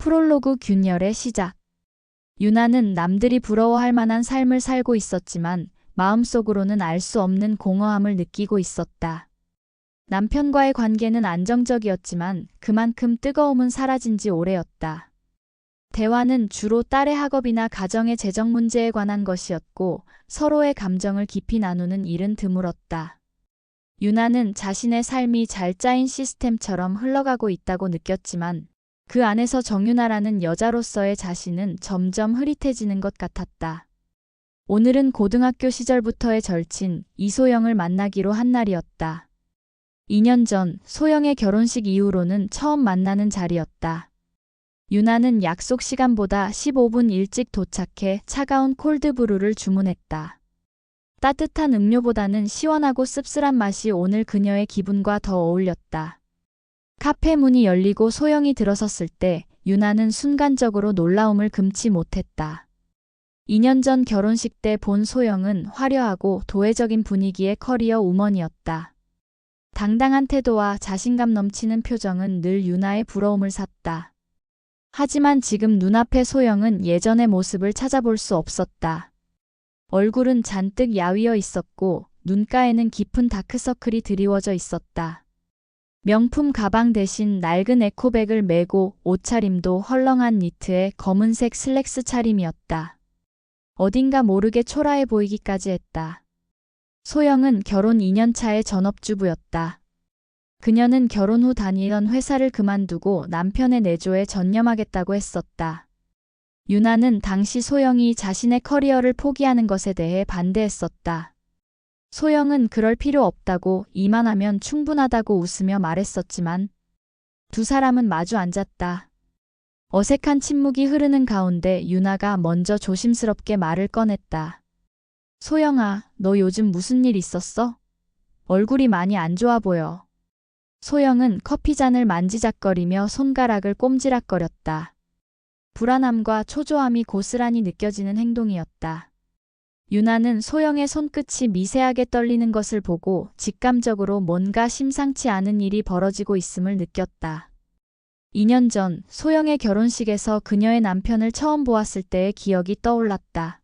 프롤로그 균열의 시작. 유나는 남들이 부러워할 만한 삶을 살고 있었지만 마음속으로는 알 수 없는 공허함을 느끼고 있었다. 남편과의 관계는 안정적이었지만 그만큼 뜨거움은 사라진 지 오래였다. 대화는 주로 딸의 학업이나 가정의 재정 문제에 관한 것이었고 서로의 감정을 깊이 나누는 일은 드물었다. 유나는 자신의 삶이 잘 짜인 시스템처럼 흘러가고 있다고 느꼈지만 그 안에서 정유나라는 여자로서의 자신은 점점 흐릿해지는 것 같았다. 오늘은 고등학교 시절부터의 절친 이소영을 만나기로 한 날이었다. 2년 전 소영의 결혼식 이후로는 처음 만나는 자리였다. 유나는 약속 시간보다 15분 일찍 도착해 차가운 콜드브루를 주문했다. 따뜻한 음료보다는 시원하고 씁쓸한 맛이 오늘 그녀의 기분과 더 어울렸다. 카페 문이 열리고 소영이 들어섰을 때 유나는 순간적으로 놀라움을 금치 못했다. 2년 전 결혼식 때 본 소영은 화려하고 도회적인 분위기의 커리어 우먼이었다. 당당한 태도와 자신감 넘치는 표정은 늘 유나의 부러움을 샀다. 하지만 지금 눈앞의 소영은 예전의 모습을 찾아볼 수 없었다. 얼굴은 잔뜩 야위어 있었고 눈가에는 깊은 다크서클이 드리워져 있었다. 명품 가방 대신 낡은 에코백을 메고 옷차림도 헐렁한 니트에 검은색 슬랙스 차림이었다. 어딘가 모르게 초라해 보이기까지 했다. 소영은 결혼 2년 차의 전업주부였다. 그녀는 결혼 후 다니던 회사를 그만두고 남편의 내조에 전념하겠다고 했었다. 유나는 당시 소영이 자신의 커리어를 포기하는 것에 대해 반대했었다. 소영은 그럴 필요 없다고 이만하면 충분하다고 웃으며 말했었지만 두 사람은 마주 앉았다. 어색한 침묵이 흐르는 가운데 유나가 먼저 조심스럽게 말을 꺼냈다. 소영아, 너 요즘 무슨 일 있었어? 얼굴이 많이 안 좋아 보여. 소영은 커피잔을 만지작거리며 손가락을 꼼지락거렸다. 불안함과 초조함이 고스란히 느껴지는 행동이었다. 유나는 소영의 손끝이 미세하게 떨리는 것을 보고 직감적으로 뭔가 심상치 않은 일이 벌어지고 있음을 느꼈다. 2년 전 소영의 결혼식에서 그녀의 남편을 처음 보았을 때의 기억이 떠올랐다.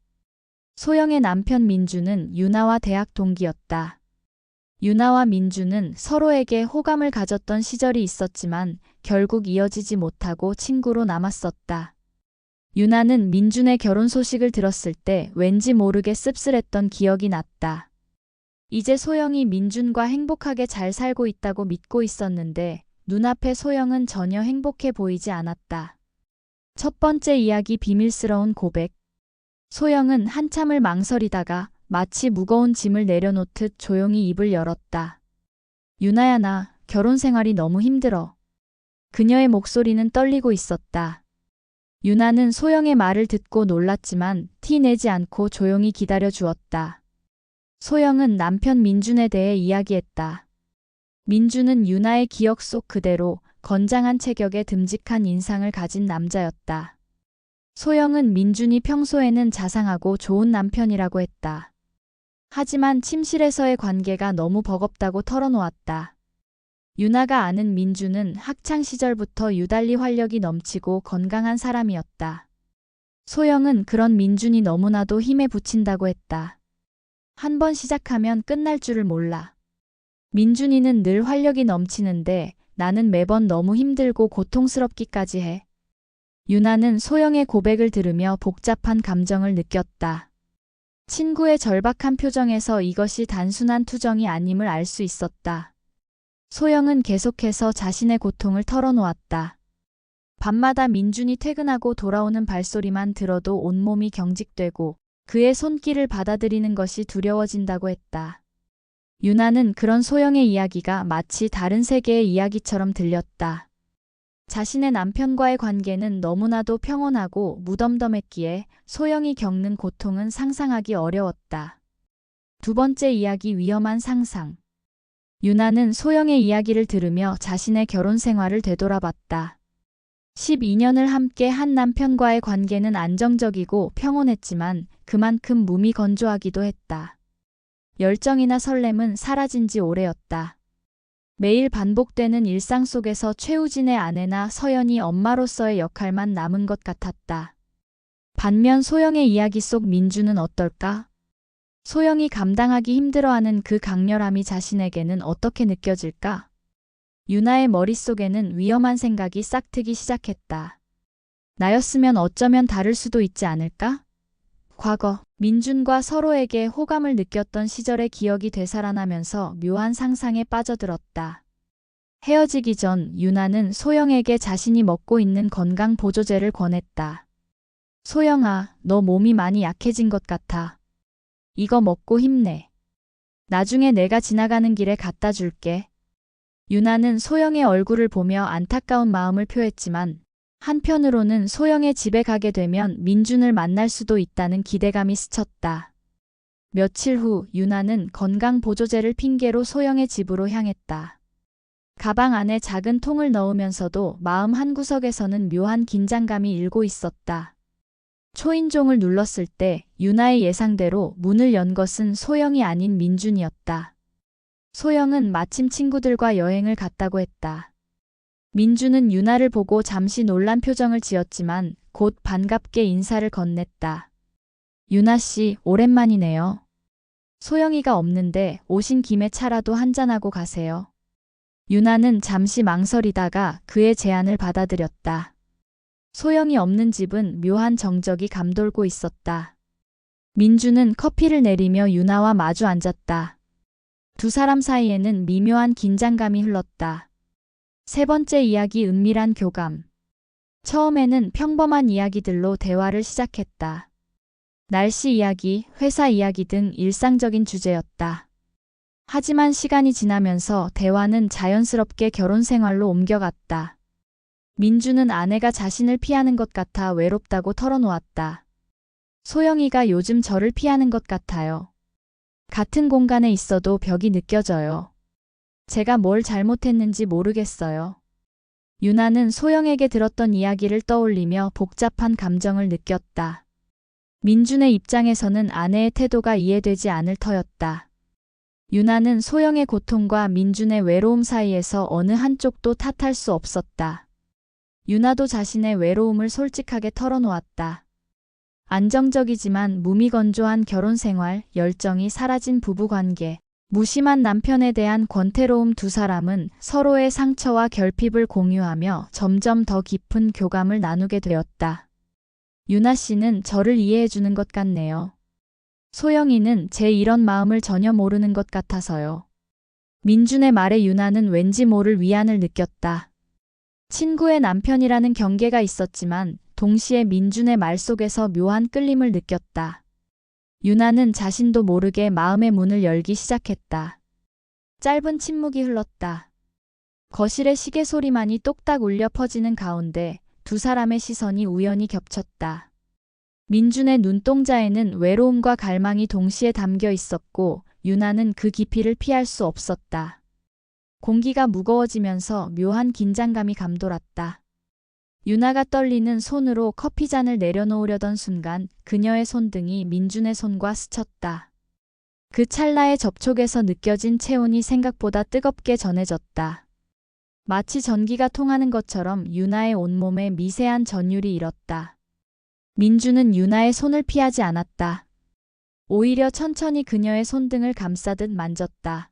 소영의 남편 민주는 유나와 대학 동기였다. 유나와 민주는 서로에게 호감을 가졌던 시절이 있었지만 결국 이어지지 못하고 친구로 남았었다. 유나는 민준의 결혼 소식을 들었을 때 왠지 모르게 씁쓸했던 기억이 났다. 이제 소영이 민준과 행복하게 잘 살고 있다고 믿고 있었는데 눈앞의 소영은 전혀 행복해 보이지 않았다. 첫 번째 이야기 비밀스러운 고백. 소영은 한참을 망설이다가 마치 무거운 짐을 내려놓듯 조용히 입을 열었다. 유나야, 나 결혼 생활이 너무 힘들어. 그녀의 목소리는 떨리고 있었다. 유나는 소영의 말을 듣고 놀랐지만 티 내지 않고 조용히 기다려 주었다. 소영은 남편 민준에 대해 이야기했다. 민준은 유나의 기억 속 그대로 건장한 체격에 듬직한 인상을 가진 남자였다. 소영은 민준이 평소에는 자상하고 좋은 남편이라고 했다. 하지만 침실에서의 관계가 너무 버겁다고 털어놓았다. 유나가 아는 민준은 학창 시절부터 유달리 활력이 넘치고 건강한 사람이었다. 소영은 그런 민준이 너무나도 힘에 부친다고 했다. 한 번 시작하면 끝날 줄을 몰라. 민준이는 늘 활력이 넘치는데 나는 매번 너무 힘들고 고통스럽기까지 해. 유나는 소영의 고백을 들으며 복잡한 감정을 느꼈다. 친구의 절박한 표정에서 이것이 단순한 투정이 아님을 알 수 있었다. 소영은 계속해서 자신의 고통을 털어놓았다. 밤마다 민준이 퇴근하고 돌아오는 발소리만 들어도 온몸이 경직되고 그의 손길을 받아들이는 것이 두려워진다고 했다. 유나는 그런 소영의 이야기가 마치 다른 세계의 이야기처럼 들렸다. 자신의 남편과의 관계는 너무나도 평온하고 무덤덤했기에 소영이 겪는 고통은 상상하기 어려웠다. 두 번째 이야기 위험한 상상. 유나는 소영의 이야기를 들으며 자신의 결혼 생활을 되돌아봤다. 12년을 함께 한 남편과의 관계는 안정적이고 평온했지만 그만큼 몸이 건조하기도 했다. 열정이나 설렘은 사라진 지 오래였다. 매일 반복되는 일상 속에서 최우진의 아내나 서연이 엄마로서의 역할만 남은 것 같았다. 반면 소영의 이야기 속 민주는 어떨까? 소영이 감당하기 힘들어하는 그 강렬함이 자신에게는 어떻게 느껴질까? 유나의 머릿속에는 위험한 생각이 싹트기 시작했다. 나였으면 어쩌면 다를 수도 있지 않을까? 과거, 민준과 서로에게 호감을 느꼈던 시절의 기억이 되살아나면서 묘한 상상에 빠져들었다. 헤어지기 전 유나는 소영에게 자신이 먹고 있는 건강 보조제를 권했다. 소영아, 너 몸이 많이 약해진 것 같아. 이거 먹고 힘내. 나중에 내가 지나가는 길에 갖다 줄게. 유나는 소영의 얼굴을 보며 안타까운 마음을 표했지만 한편으로는 소영의 집에 가게 되면 민준을 만날 수도 있다는 기대감이 스쳤다. 며칠 후 유나는 건강보조제를 핑계로 소영의 집으로 향했다. 가방 안에 작은 통을 넣으면서도 마음 한구석에서는 묘한 긴장감이 일고 있었다. 초인종을 눌렀을 때 유나의 예상대로 문을 연 것은 소영이 아닌 민준이었다. 소영은 마침 친구들과 여행을 갔다고 했다. 민준은 유나를 보고 잠시 놀란 표정을 지었지만 곧 반갑게 인사를 건넸다. 유나 씨, 오랜만이네요. 소영이가 없는데 오신 김에 차라도 한잔하고 가세요. 유나는 잠시 망설이다가 그의 제안을 받아들였다. 소영이 없는 집은 묘한 정적이 감돌고 있었다. 민준은 커피를 내리며 유나와 마주 앉았다. 두 사람 사이에는 미묘한 긴장감이 흘렀다. 세 번째 이야기 은밀한 교감. 처음에는 평범한 이야기들로 대화를 시작했다. 날씨 이야기, 회사 이야기 등 일상적인 주제였다. 하지만 시간이 지나면서 대화는 자연스럽게 결혼 생활로 옮겨갔다. 민주는 아내가 자신을 피하는 것 같아 외롭다고 털어놓았다. 소영이가 요즘 저를 피하는 것 같아요. 같은 공간에 있어도 벽이 느껴져요. 제가 뭘 잘못했는지 모르겠어요. 유나는 소영에게 들었던 이야기를 떠올리며 복잡한 감정을 느꼈다. 민준의 입장에서는 아내의 태도가 이해되지 않을 터였다. 유나는 소영의 고통과 민준의 외로움 사이에서 어느 한쪽도 탓할 수 없었다. 유나도 자신의 외로움을 솔직하게 털어놓았다. 안정적이지만 무미건조한 결혼 생활, 열정이 사라진 부부관계, 무심한 남편에 대한 권태로움 두 사람은 서로의 상처와 결핍을 공유하며 점점 더 깊은 교감을 나누게 되었다. 유나 씨는 저를 이해해주는 것 같네요. 소영이는 제 이런 마음을 전혀 모르는 것 같아서요. 민준의 말에 유나는 왠지 모를 위안을 느꼈다. 친구의 남편이라는 경계가 있었지만 동시에 민준의 말 속에서 묘한 끌림을 느꼈다. 유나는 자신도 모르게 마음의 문을 열기 시작했다. 짧은 침묵이 흘렀다. 거실의 시계 소리만이 똑딱 울려 퍼지는 가운데 두 사람의 시선이 우연히 겹쳤다. 민준의 눈동자에는 외로움과 갈망이 동시에 담겨 있었고 유나는 그 깊이를 피할 수 없었다. 공기가 무거워지면서 묘한 긴장감이 감돌았다. 유나가 떨리는 손으로 커피잔을 내려놓으려던 순간 그녀의 손등이 민준의 손과 스쳤다. 그 찰나의 접촉에서 느껴진 체온이 생각보다 뜨겁게 전해졌다. 마치 전기가 통하는 것처럼 유나의 온몸에 미세한 전율이 일었다. 민준은 유나의 손을 피하지 않았다. 오히려 천천히 그녀의 손등을 감싸듯 만졌다.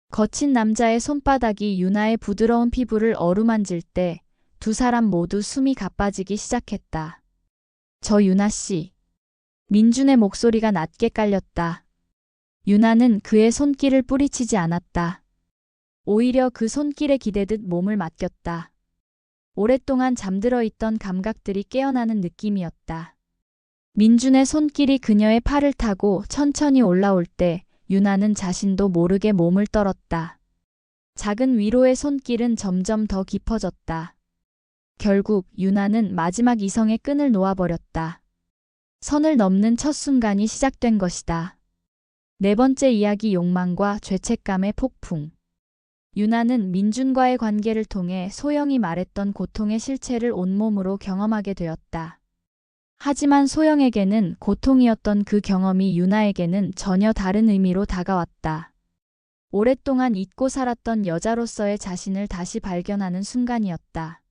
거친 남자의 손바닥이 유나의 부드러운 피부를 어루만질 때 두 사람 모두 숨이 가빠지기 시작했다. 저 유나 씨. 민준의 목소리가 낮게 깔렸다. 유나는 그의 손길을 뿌리치지 않았다. 오히려 그 손길에 기대듯 몸을 맡겼다. 오랫동안 잠들어 있던 감각들이 깨어나는 느낌이었다. 민준의 손길이 그녀의 팔을 타고 천천히 올라올 때 유나는 자신도 모르게 몸을 떨었다. 작은 위로의 손길은 점점 더 깊어졌다. 결국 유나는 마지막 이성의 끈을 놓아버렸다. 선을 넘는 첫 순간이 시작된 것이다. 네 번째 이야기 욕망과 죄책감의 폭풍. 유나는 민준과의 관계를 통해 소영이 말했던 고통의 실체를 온몸으로 경험하게 되었다. 하지만 소영에게는 고통이었던 그 경험이 유나에게는 전혀 다른 의미로 다가왔다. 오랫동안 잊고 살았던 여자로서의 자신을 다시 발견하는 순간이었다.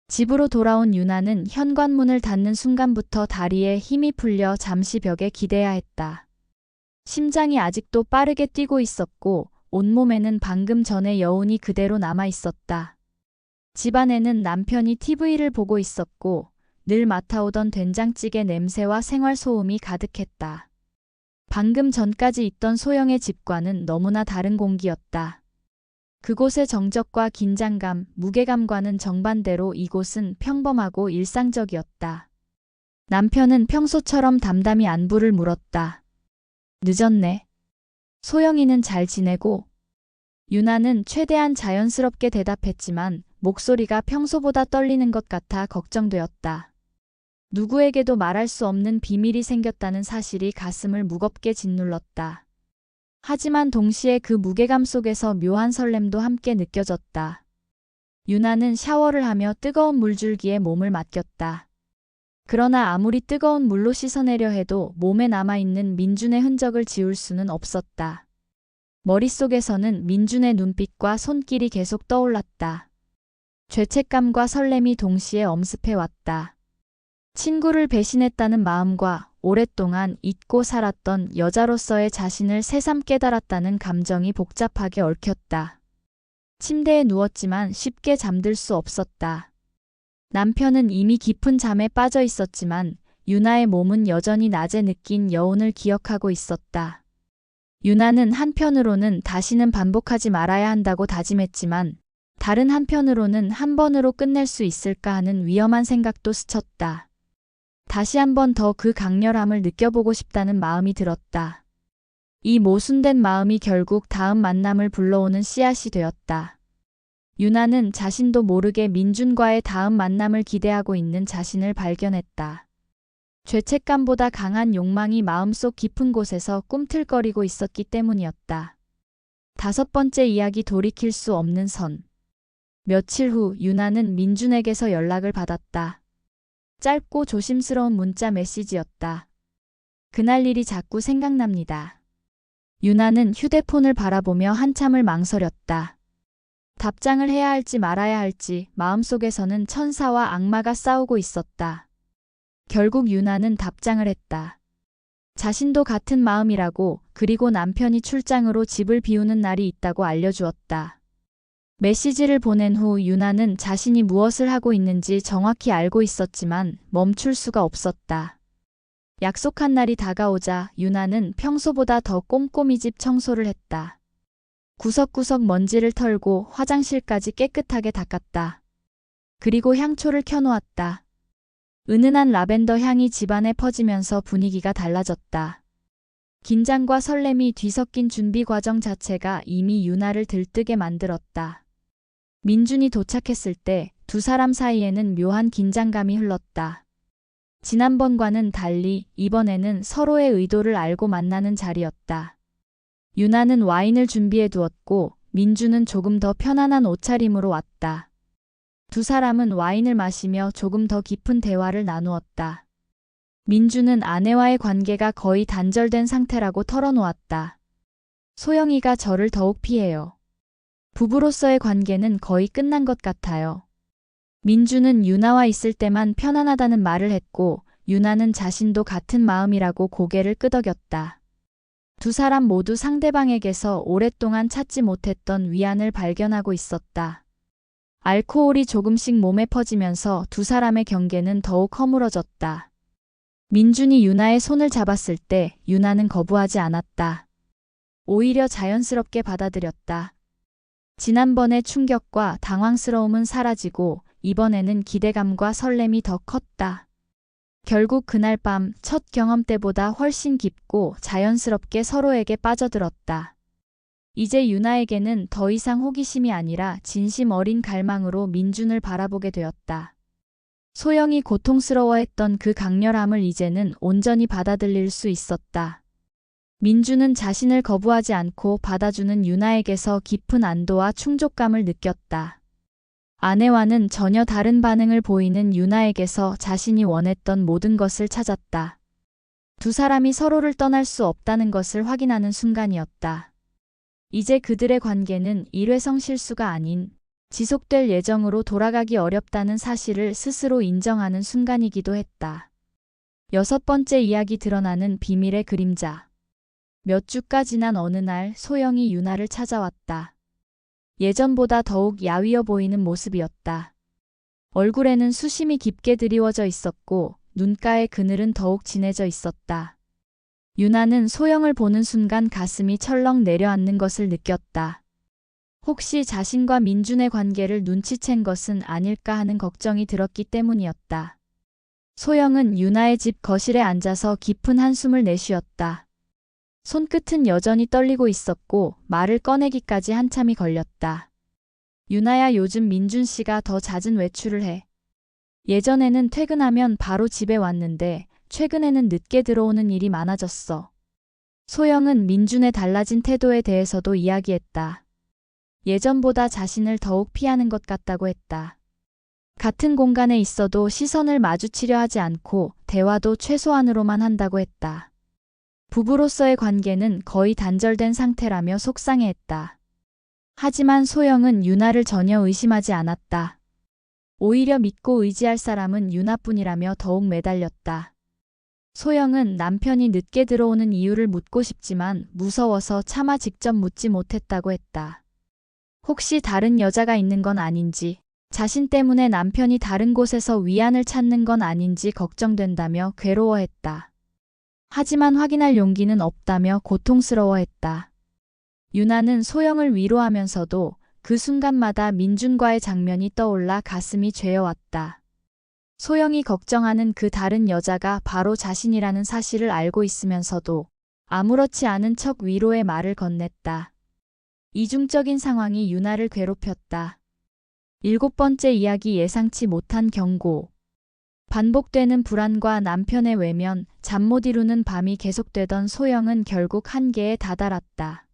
집으로 돌아온 유나는 현관문을 닫는 순간부터 다리에 힘이 풀려 잠시 벽에 기대야 했다. 심장이 아직도 빠르게 뛰고 있었고 온몸에는 방금 전의 여운이 그대로 남아 있었다. 집안에는 남편이 TV를 보고 있었고 늘 맡아오던 된장찌개 냄새와 생활소음이 가득했다. 방금 전까지 있던 소영의 집과는 너무나 다른 공기였다. 그곳의 정적과 긴장감, 무게감과는 정반대로 이곳은 평범하고 일상적이었다. 남편은 평소처럼 담담히 안부를 물었다. 늦었네. 소영이는 잘 지내고? 유나는 최대한 자연스럽게 대답했지만 목소리가 평소보다 떨리는 것 같아 걱정되었다. 누구에게도 말할 수 없는 비밀이 생겼다는 사실이 가슴을 무겁게 짓눌렀다. 하지만 동시에 그 무게감 속에서 묘한 설렘도 함께 느껴졌다. 유나는 샤워를 하며 뜨거운 물줄기에 몸을 맡겼다. 그러나 아무리 뜨거운 물로 씻어내려 해도 몸에 남아있는 민준의 흔적을 지울 수는 없었다. 머릿속에서는 민준의 눈빛과 손길이 계속 떠올랐다. 죄책감과 설렘이 동시에 엄습해왔다. 친구를 배신했다는 마음과 오랫동안 잊고 살았던 여자로서의 자신을 새삼 깨달았다는 감정이 복잡하게 얽혔다. 침대에 누웠지만 쉽게 잠들 수 없었다. 남편은 이미 깊은 잠에 빠져 있었지만 유나의 몸은 여전히 낮에 느낀 여운을 기억하고 있었다. 유나는 한편으로는 다시는 반복하지 말아야 한다고 다짐했지만 다른 한편으로는 한 번으로 끝낼 수 있을까 하는 위험한 생각도 스쳤다. 다시 한 번 더 그 강렬함을 느껴보고 싶다는 마음이 들었다. 이 모순된 마음이 결국 다음 만남을 불러오는 씨앗이 되었다. 유나는 자신도 모르게 민준과의 다음 만남을 기대하고 있는 자신을 발견했다. 죄책감보다 강한 욕망이 마음속 깊은 곳에서 꿈틀거리고 있었기 때문이었다. 5번째 이야기 돌이킬 수 없는 선. 며칠 후 유나는 민준에게서 연락을 받았다. 짧고 조심스러운 문자 메시지였다. 그날 일이 자꾸 생각납니다. 유나는 휴대폰을 바라보며 한참을 망설였다. 답장을 해야 할지 말아야 할지 마음속에서는 천사와 악마가 싸우고 있었다. 결국 유나는 답장을 했다. 자신도 같은 마음이라고, 그리고 남편이 출장으로 집을 비우는 날이 있다고 알려주었다. 메시지를 보낸 후 유나는 자신이 무엇을 하고 있는지 정확히 알고 있었지만 멈출 수가 없었다. 약속한 날이 다가오자 유나는 평소보다 더 꼼꼼히 집 청소를 했다. 구석구석 먼지를 털고 화장실까지 깨끗하게 닦았다. 그리고 향초를 켜놓았다. 은은한 라벤더 향이 집안에 퍼지면서 분위기가 달라졌다. 긴장과 설렘이 뒤섞인 준비 과정 자체가 이미 유나를 들뜨게 만들었다. 민준이 도착했을 때 두 사람 사이에는 묘한 긴장감이 흘렀다. 지난번과는 달리 이번에는 서로의 의도를 알고 만나는 자리였다. 유나는 와인을 준비해 두었고 민준은 조금 더 편안한 옷차림으로 왔다. 두 사람은 와인을 마시며 조금 더 깊은 대화를 나누었다. 민준은 아내와의 관계가 거의 단절된 상태라고 털어놓았다. 소영이가 저를 더욱 피해요. 부부로서의 관계는 거의 끝난 것 같아요. 민준은 유나와 있을 때만 편안하다는 말을 했고 유나는 자신도 같은 마음이라고 고개를 끄덕였다. 두 사람 모두 상대방에게서 오랫동안 찾지 못했던 위안을 발견하고 있었다. 알코올이 조금씩 몸에 퍼지면서 두 사람의 경계는 더욱 허물어졌다. 민준이 유나의 손을 잡았을 때 유나는 거부하지 않았다. 오히려 자연스럽게 받아들였다. 지난번의 충격과 당황스러움은 사라지고 이번에는 기대감과 설렘이 더 컸다. 결국 그날 밤 첫 경험 때보다 훨씬 깊고 자연스럽게 서로에게 빠져들었다. 이제 유나에게는 더 이상 호기심이 아니라 진심 어린 갈망으로 민준을 바라보게 되었다. 소영이 고통스러워했던 그 강렬함을 이제는 온전히 받아들일 수 있었다. 민준은 자신을 거부하지 않고 받아주는 유나에게서 깊은 안도와 충족감을 느꼈다. 아내와는 전혀 다른 반응을 보이는 유나에게서 자신이 원했던 모든 것을 찾았다. 두 사람이 서로를 떠날 수 없다는 것을 확인하는 순간이었다. 이제 그들의 관계는 일회성 실수가 아닌 지속될 예정으로 돌아가기 어렵다는 사실을 스스로 인정하는 순간이기도 했다. 6번째 이야기 드러나는 비밀의 그림자. 몇 주가 지난 어느 날 소영이 유나를 찾아왔다. 예전보다 더욱 야위어 보이는 모습이었다. 얼굴에는 수심이 깊게 드리워져 있었고 눈가의 그늘은 더욱 진해져 있었다. 유나는 소영을 보는 순간 가슴이 철렁 내려앉는 것을 느꼈다. 혹시 자신과 민준의 관계를 눈치챈 것은 아닐까 하는 걱정이 들었기 때문이었다. 소영은 유나의 집 거실에 앉아서 깊은 한숨을 내쉬었다. 손끝은 여전히 떨리고 있었고 말을 꺼내기까지 한참이 걸렸다. 유나야, 요즘 민준 씨가 더 잦은 외출을 해. 예전에는 퇴근하면 바로 집에 왔는데 최근에는 늦게 들어오는 일이 많아졌어. 소영은 민준의 달라진 태도에 대해서도 이야기했다. 예전보다 자신을 더욱 피하는 것 같다고 했다. 같은 공간에 있어도 시선을 마주치려 하지 않고 대화도 최소한으로만 한다고 했다. 부부로서의 관계는 거의 단절된 상태라며 속상해했다. 하지만 소영은 유나를 전혀 의심하지 않았다. 오히려 믿고 의지할 사람은 유나뿐이라며 더욱 매달렸다. 소영은 남편이 늦게 들어오는 이유를 묻고 싶지만 무서워서 차마 직접 묻지 못했다고 했다. 혹시 다른 여자가 있는 건 아닌지, 자신 때문에 남편이 다른 곳에서 위안을 찾는 건 아닌지 걱정된다며 괴로워했다. 하지만 확인할 용기는 없다며 고통스러워했다. 유나는 소영을 위로하면서도 그 순간마다 민준과의 장면이 떠올라 가슴이 죄어왔다. 소영이 걱정하는 그 다른 여자가 바로 자신이라는 사실을 알고 있으면서도 아무렇지 않은 척 위로의 말을 건넸다. 이중적인 상황이 유나를 괴롭혔다. 7번째 이야기, 예상치 못한 경고. 반복되는 불안과 남편의 외면, 잠 못 이루는 밤이 계속되던 소영은 결국 한계에 다다랐다.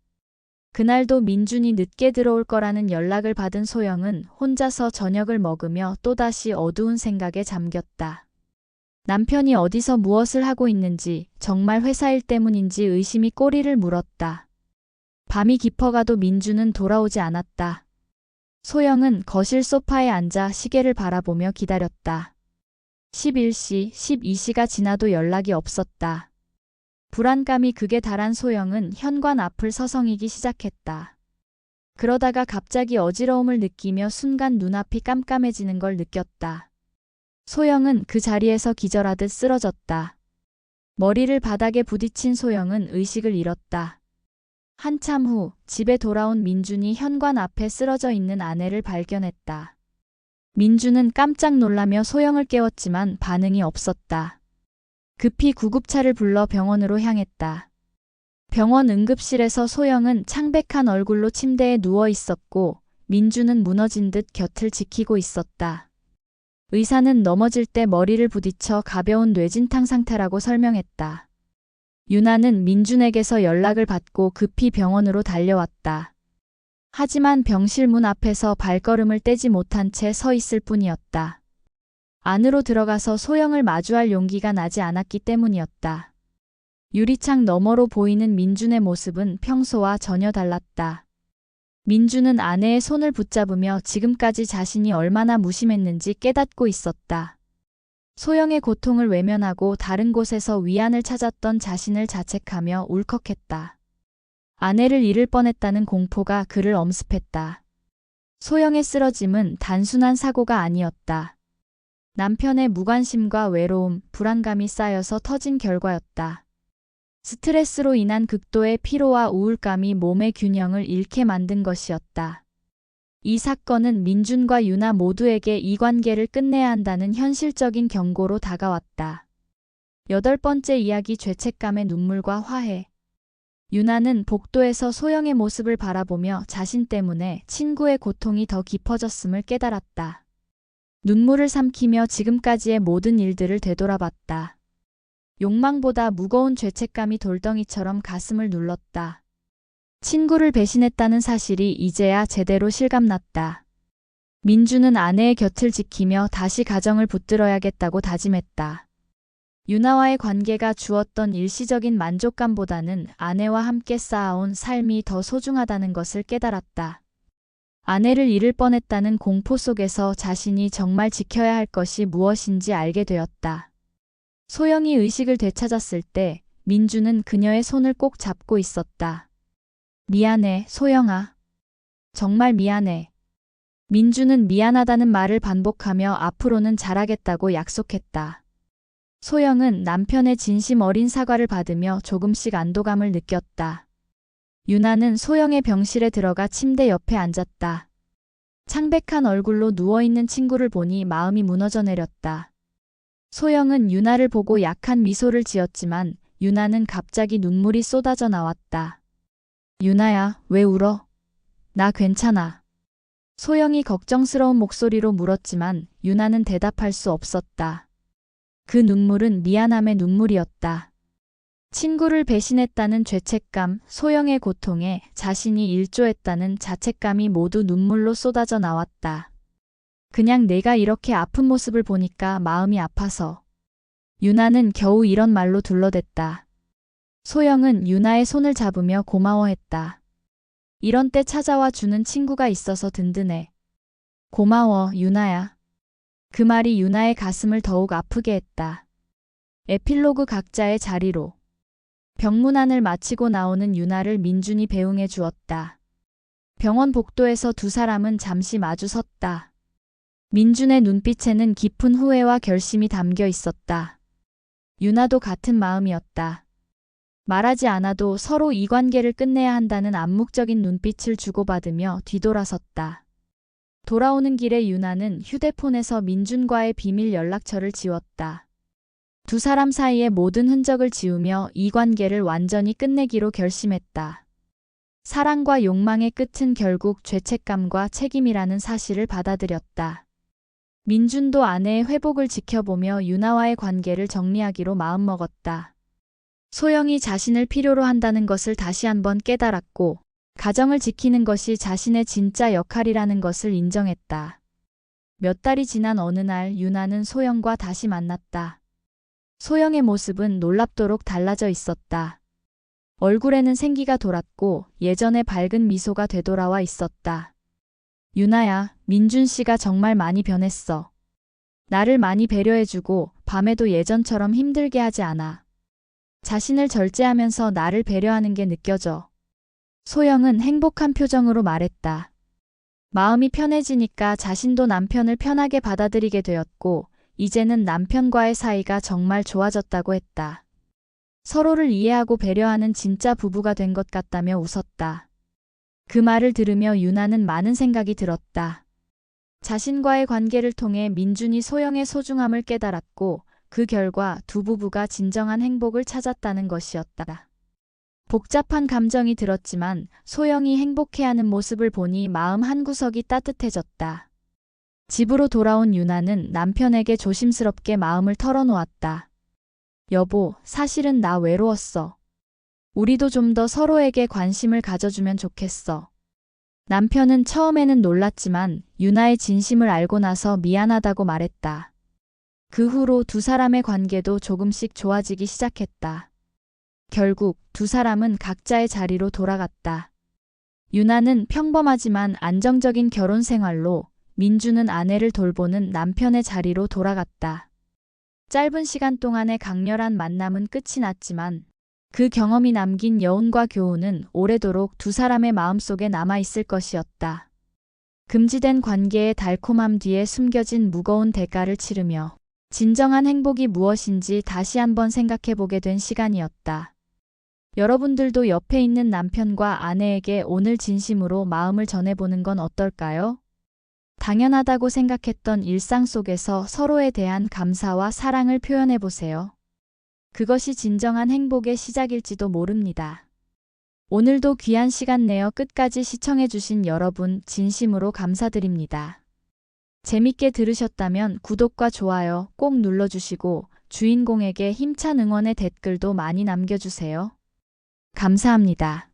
그날도 민준이 늦게 들어올 거라는 연락을 받은 소영은 혼자서 저녁을 먹으며 또다시 어두운 생각에 잠겼다. 남편이 어디서 무엇을 하고 있는지, 정말 회사 일 때문인지 의심이 꼬리를 물었다. 밤이 깊어가도 민준은 돌아오지 않았다. 소영은 거실 소파에 앉아 시계를 바라보며 기다렸다. 11시, 12시가 지나도 연락이 없었다. 불안감이 극에 달한 소영은 현관 앞을 서성이기 시작했다. 그러다가 갑자기 어지러움을 느끼며 순간 눈앞이 깜깜해지는 걸 느꼈다. 소영은 그 자리에서 기절하듯 쓰러졌다. 머리를 바닥에 부딪힌 소영은 의식을 잃었다. 한참 후 집에 돌아온 민준이 현관 앞에 쓰러져 있는 아내를 발견했다. 민준은 깜짝 놀라며 소영을 깨웠지만 반응이 없었다. 급히 구급차를 불러 병원으로 향했다. 병원 응급실에서 소영은 창백한 얼굴로 침대에 누워 있었고 민준은 무너진 듯 곁을 지키고 있었다. 의사는 넘어질 때 머리를 부딪혀 가벼운 뇌진탕 상태라고 설명했다. 유나는 민준에게서 연락을 받고 급히 병원으로 달려왔다. 하지만 병실 문 앞에서 발걸음을 떼지 못한 채 서 있을 뿐이었다. 안으로 들어가서 소영을 마주할 용기가 나지 않았기 때문이었다. 유리창 너머로 보이는 민준의 모습은 평소와 전혀 달랐다. 민준은 아내의 손을 붙잡으며 지금까지 자신이 얼마나 무심했는지 깨닫고 있었다. 소영의 고통을 외면하고 다른 곳에서 위안을 찾았던 자신을 자책하며 울컥했다. 아내를 잃을 뻔했다는 공포가 그를 엄습했다. 소영의 쓰러짐은 단순한 사고가 아니었다. 남편의 무관심과 외로움, 불안감이 쌓여서 터진 결과였다. 스트레스로 인한 극도의 피로와 우울감이 몸의 균형을 잃게 만든 것이었다. 이 사건은 민준과 유나 모두에게 이 관계를 끝내야 한다는 현실적인 경고로 다가왔다. 8번째 이야기, 죄책감의 눈물과 화해. 유나는 복도에서 소영의 모습을 바라보며 자신 때문에 친구의 고통이 더 깊어졌음을 깨달았다. 눈물을 삼키며 지금까지의 모든 일들을 되돌아봤다. 욕망보다 무거운 죄책감이 돌덩이처럼 가슴을 눌렀다. 친구를 배신했다는 사실이 이제야 제대로 실감났다. 민준은 아내의 곁을 지키며 다시 가정을 붙들어야겠다고 다짐했다. 유나와의 관계가 주었던 일시적인 만족감보다는 아내와 함께 쌓아온 삶이 더 소중하다는 것을 깨달았다. 아내를 잃을 뻔했다는 공포 속에서 자신이 정말 지켜야 할 것이 무엇인지 알게 되었다. 소영이 의식을 되찾았을 때 민주는 그녀의 손을 꼭 잡고 있었다. 미안해, 소영아. 정말 미안해. 민주는 미안하다는 말을 반복하며 앞으로는 잘하겠다고 약속했다. 소영은 남편의 진심 어린 사과를 받으며 조금씩 안도감을 느꼈다. 유나는 소영의 병실에 들어가 침대 옆에 앉았다. 창백한 얼굴로 누워있는 친구를 보니 마음이 무너져 내렸다. 소영은 유나를 보고 약한 미소를 지었지만 유나는 갑자기 눈물이 쏟아져 나왔다. 유나야, 왜 울어? 나 괜찮아. 소영이 걱정스러운 목소리로 물었지만 유나는 대답할 수 없었다. 그 눈물은 미안함의 눈물이었다. 친구를 배신했다는 죄책감, 소영의 고통에 자신이 일조했다는 자책감이 모두 눈물로 쏟아져 나왔다. 그냥 내가 이렇게 아픈 모습을 보니까 마음이 아파서. 유나는 겨우 이런 말로 둘러댔다. 소영은 유나의 손을 잡으며 고마워했다. 이런 때 찾아와 주는 친구가 있어서 든든해. 고마워, 유나야. 그 말이 유나의 가슴을 더욱 아프게 했다. 에필로그 각자의 자리로. 병문안을 마치고 나오는 유나를 민준이 배웅해 주었다. 병원 복도에서 두 사람은 잠시 마주 섰다. 민준의 눈빛에는 깊은 후회와 결심이 담겨 있었다. 유나도 같은 마음이었다. 말하지 않아도 서로 이 관계를 끝내야 한다는 암묵적인 눈빛을 주고받으며 뒤돌아섰다. 돌아오는 길에 유나는 휴대폰에서 민준과의 비밀 연락처를 지웠다. 두 사람 사이의 모든 흔적을 지우며 이 관계를 완전히 끝내기로 결심했다. 사랑과 욕망의 끝은 결국 죄책감과 책임이라는 사실을 받아들였다. 민준도 아내의 회복을 지켜보며 유나와의 관계를 정리하기로 마음먹었다. 소영이 자신을 필요로 한다는 것을 다시 한번 깨달았고 가정을 지키는 것이 자신의 진짜 역할이라는 것을 인정했다. 몇 달이 지난 어느 날 유나는 소영과 다시 만났다. 소영의 모습은 놀랍도록 달라져 있었다. 얼굴에는 생기가 돌았고 예전의 밝은 미소가 되돌아와 있었다. 유나야, 민준 씨가 정말 많이 변했어. 나를 많이 배려해주고 밤에도 예전처럼 힘들게 하지 않아. 자신을 절제하면서 나를 배려하는 게 느껴져. 소영은 행복한 표정으로 말했다. 마음이 편해지니까 자신도 남편을 편하게 받아들이게 되었고 이제는 남편과의 사이가 정말 좋아졌다고 했다. 서로를 이해하고 배려하는 진짜 부부가 된 것 같다며 웃었다. 그 말을 들으며 유나는 많은 생각이 들었다. 자신과의 관계를 통해 민준이 소영의 소중함을 깨달았고 그 결과 두 부부가 진정한 행복을 찾았다는 것이었다. 복잡한 감정이 들었지만 소영이 행복해하는 모습을 보니 마음 한구석이 따뜻해졌다. 집으로 돌아온 유나는 남편에게 조심스럽게 마음을 털어놓았다. 여보, 사실은 나 외로웠어. 우리도 좀 더 서로에게 관심을 가져주면 좋겠어. 남편은 처음에는 놀랐지만 유나의 진심을 알고 나서 미안하다고 말했다. 그 후로 두 사람의 관계도 조금씩 좋아지기 시작했다. 결국 두 사람은 각자의 자리로 돌아갔다. 유나는 평범하지만 안정적인 결혼 생활로, 민주는 아내를 돌보는 남편의 자리로 돌아갔다. 짧은 시간 동안의 강렬한 만남은 끝이 났지만 그 경험이 남긴 여운과 교훈은 오래도록 두 사람의 마음속에 남아있을 것이었다. 금지된 관계의 달콤함 뒤에 숨겨진 무거운 대가를 치르며 진정한 행복이 무엇인지 다시 한번 생각해보게 된 시간이었다. 여러분들도 옆에 있는 남편과 아내에게 오늘 진심으로 마음을 전해보는 건 어떨까요? 당연하다고 생각했던 일상 속에서 서로에 대한 감사와 사랑을 표현해보세요. 그것이 진정한 행복의 시작일지도 모릅니다. 오늘도 귀한 시간 내어 끝까지 시청해주신 여러분 진심으로 감사드립니다. 재밌게 들으셨다면 구독과 좋아요 꼭 눌러주시고 주인공에게 힘찬 응원의 댓글도 많이 남겨주세요. 감사합니다.